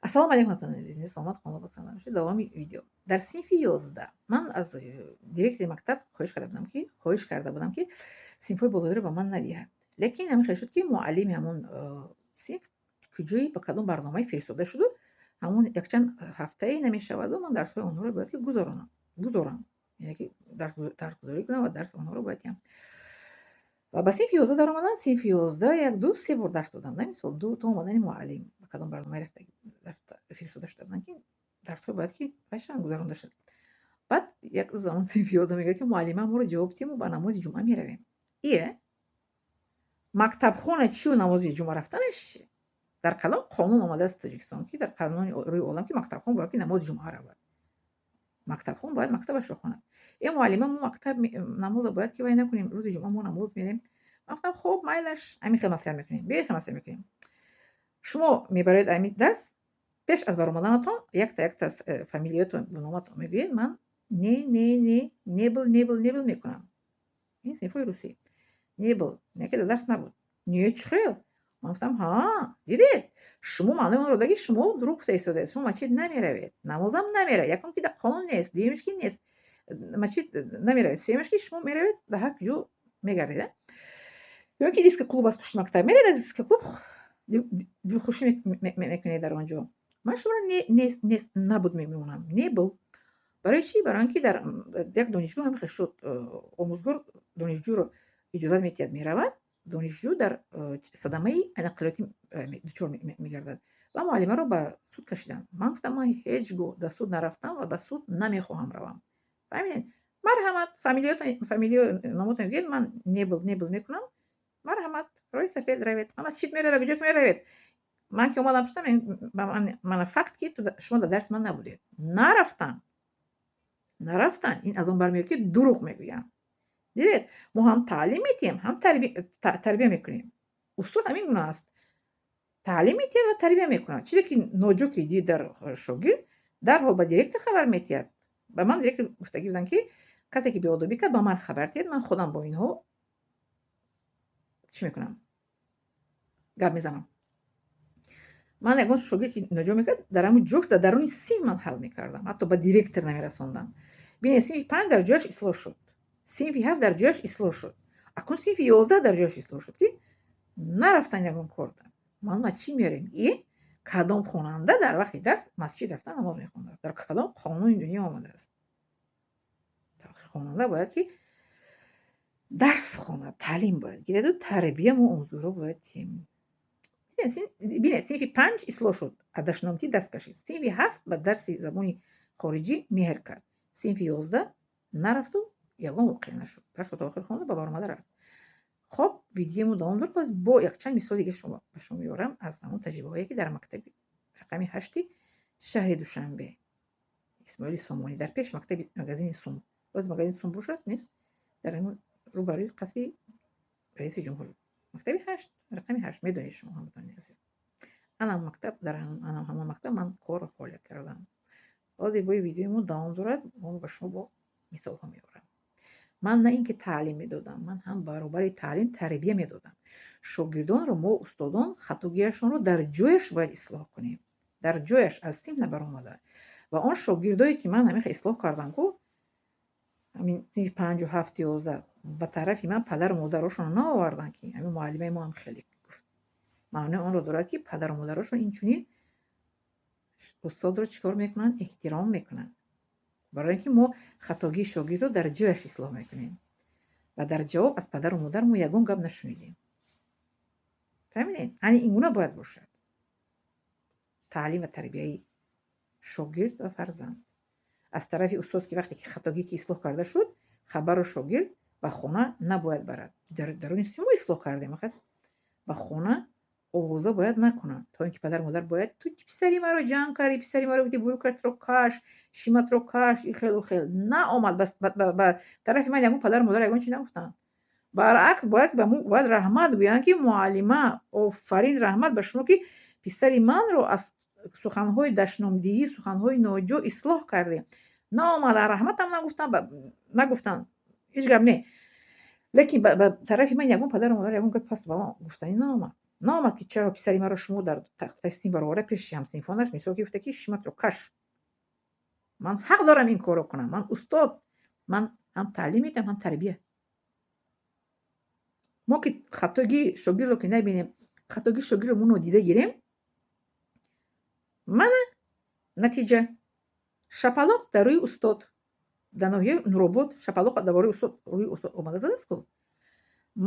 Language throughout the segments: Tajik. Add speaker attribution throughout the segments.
Speaker 1: ассалому алайкум ҳастон азизи, саломат хона ба салом бошед. Давоми видео. Дар синфи 11 ман аз директори мактаб хоҳиш карда будам ки синфҳои болоиро ба ман надиҳад. Лекин ҳамин хел шуд ки муаллими ҳамон синф куҷои ба кадом барномае фиристода шуду, ҳамон якчанд ҳафтае намешаваду ман дарсҳои онҳоро бояд ки гузорам. Яъне ки дарсгузорӣ кунам ва дарси онҳоро бояд диҳам. Ва ба синфи 11 даромадам. Синфи 11 як ду се бор дарс додам. Намисол ду то омадани муаллим ба кадом барномае фиристода шуда буданд ки дарсҳо бояд ки башан гузаронда шуд. Баъд як рӯз ҳамон синфи 11 мегӯяд ки муаллима моро ҷавоб дид, мо ба намози ҷумъа меравем. Мактабхона чию намози ҷумъа рафтанаш дар кадом қонун омадааст Тоҷикистон, ки дар қонуни рӯи олам ки мактабхон бояд ки намози ҷумъа равад. Мактабхон бояд мактабашро хонад. Муаллима мо мактаб намозро бояд ки вай накунем, рӯзи ҷумъа мо намоз мерем. Ман гуфтам хоб майлаш, ҳамин хел маслиҳат мекунем. Биёед хел маслиҳат мекунем. Шумо мебароед ҳамин дарс, пеш аз баромаданатон якта фамилияатон бо номатон мегӯед, ман небл мекунам. Ин синфҳои русӣ. Небл, яке дарс набуд. Не чӣ хел? Ман гуфтам дидед? Шумо маънои онро додед ки шумо дурӯғ гуфта истодед. Шумо масҷид намеравед. Намозам наmerавед. Якум ки дар қонун нест, дуюмиш ки нест. Масҷид намеравед. Сеюмиш ки шумо меравед дар ҳар ҷо мегардед. Ё ки диска клуб аст пушти мактаб. Меравед аз диска клуб дилхушӣ мекунед дар он ҷо. Ман шуморо нест набуд мемонам. Небл. Барои чӣ? Барои он ки дар як донишгоҳ ҳамин хел шуд. Омӯзгор донишҷӯро иҷозат медиҳад меравад. Донишҷӯ дар садамаи нақлиётӣ дучор мегардад ва муаллимаро ба суд кашиданд. Ман гуфтам ман ҳеҷ гоҳ дар суд нарафтам ва ба суд намехоҳам равам. Фаҳмидед? Марҳамат, фамилия номотон гӯед, ман небл мекунам. Марҳамат, роҳи сафед равед. Ман масҷид меравед, куҷо ки меравед? Ман ки омадам пурсидам, ман факт ки шумо дар дарси ман набудед. Нарафтан. Ин аз он бармеёд ки дурӯғ мегӯянд. Дидед? Мо ҳам таълим медиҳем, ҳам тарбия мекунем. Устод ҳамин гуна аст. Таълим медиҳад ва тарбия мекунад. Чизе ки ноҷуки дид дар шогирд, дарҳол ба директор хабар медиҳад. Ба ман директор гуфтагӣ буданд ки касе ки беодобӣ кард ба ман хабар диҳед, ман худам бо инҳо чӣ мекунам? Гап мезанам. Ман ягон шогирд ки ноҷо мекард, дар ҳамун ҷош дар даруни синф ман ҳал мекардам. Ҳатто ба директор намерасондам. Бинед, синфи 5 дар ҷояш ислоҳ шуд. Синфи 7 дар ҷояш ислоҳ шуд. Акнун синфи 11 дар ҷояш ислоҳ шуд ки нарафтан ягон кор. Ман чӣ меорем? Кадом хонанда дар вақти дарс масҷид рафтан намоз мехонад? Дар кадом қонуни дунё омадааст? Хонанда бояд ки дарс хонад, таълим бояд гиряду тарбия мо омӯзгорҳо бояд диҳем. Бинед, синфи 5 ислоҳ шуд, аз дашномтӣ даст кашид. Синфи 7 ба дарси забони хориҷӣ меҳр кард. Синфи 11 нарафту ягон воқеа нашуд. Дарсро то охир хонда ба баромада рафт. Хоб, видеомо давом дорад. Боз бо якчанд мисоли дига ба шумо меорам аз ҳамон таҷрибаҳое ки дар мактаби рақами 8 шаҳри Душанбе. Исмоили Сомонӣ дар пеш мактаби магазини Сум. Боз магазини Сум бошад, нест? Дар ҳамон рӯбарӯи қасри раиси ҷумҳур. Мактаби 8, рақами 8 медонед шумо ҳаматони азиз. Ана ҳамон мактаб ман кор ва фаъолият кардам. Бози бои видеомо давом дорад. Мо ба шумо бо мисолҳо меорам. Ман на ин ки таълим медодам, ман ҳам баробари таълим тарбия медодам. Шогирдонро мо устодон хатогиашонро дар ҷояш бояд ислоҳ кунем. Дар ҷояш аз синф набаромада. Ва он шогирдое ки ман ҳамин хел ислоҳ кардам ку ҳамин синфи 5 7 11 ба тарафи ман падару модарошонро наоварданд ки ҳамин муаллимаи мо ҳам хеле гуфт. Маънои онро дорад ки падару модарошон инчунин устодро чикор мекунанд? Эҳтиром мекунанд. барои ин ки мо хатогии шогирдро дар ҷояш ислоҳ мекунем ва дар ҷавоб аз падару модар мо ягон гап нашунидем. фаҳмидед? ани ин гуна бояд бошад таълим ва тарбияи шогирд ва фарзанд. аз тарафи устод ки вақте ки хатогӣ ки ислоҳ карда шуд, хабару шогирд ба хона набояд барад. Даруни синф мо ислоҳ кардем, ахас ба хона овоза бояд накунад. То ин ки падару модар бояд ту писари маро ҷамъ кардӣ, писари маро гуфтӣ бурукатро каш, шиматро каш, ихелу хел. Наомад ба тарафи ман ягон падару модар ягон чӣ нагуфтанд. Баръакс бояд ба мо бояд раҳмат гӯянд ки муаллима, офарин, раҳмат ба шумо ки писари манро аз суханҳои дашномдиҳӣ, суханҳои ноҷо ислоҳ кардем. Наомаданд, раҳматам нагуфтанд. Ҳеҷ гап не. Лекин ба тарафи ман ягон падару модар ягон гапи пасту баланд гуфтанӣ наомад. наомад ки чаро писари маро шумо дар тахтаи синф бароварда пеши ҳамсинфонаш мисол гирифта ки шиматро каш. Ман ҳақ дорам ин корро кунам. Ман устод, ман ҳам таълим медиҳам, ҳам тарбия. Мо ки хатоги шогирдро ки набинем, хатоги шогирдро мо нодида гирем, мана натиҷа шапалоқ дар рӯи устод, дар ноҳияи Нуробод шапалоқ дар рӯи устод омада задастку.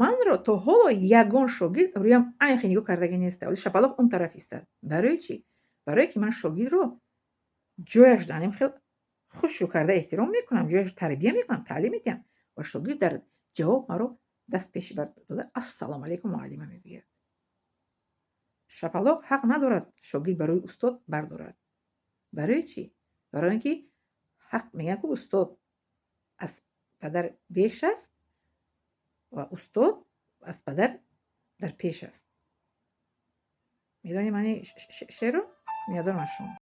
Speaker 1: Манро то ҳоло ягон шогирд рӯям айхе нигоҳ кардаги нест, вале шапалоқ он тараф истад. Барои чӣ? Барое ки ман шогирдро ҷояш данем хел хушрӯ карда эҳтиром мекунам, ҷояш тарбия мекунам, таълим медиҳам ва шогирд дар ҷавоб маро даст пеши бар дода ассалому алайкум муаллима мегӯяд. Шапалоқ ҳақ надорад шогирд барои устод бардорад. Барои чӣ? Барои ин ки ҳақ мегӯянд ки устод аз падар беш аст ва устод аз падар дар пеш аст. Медонӣ маънии шеърро? Миннатдорам аз шумо.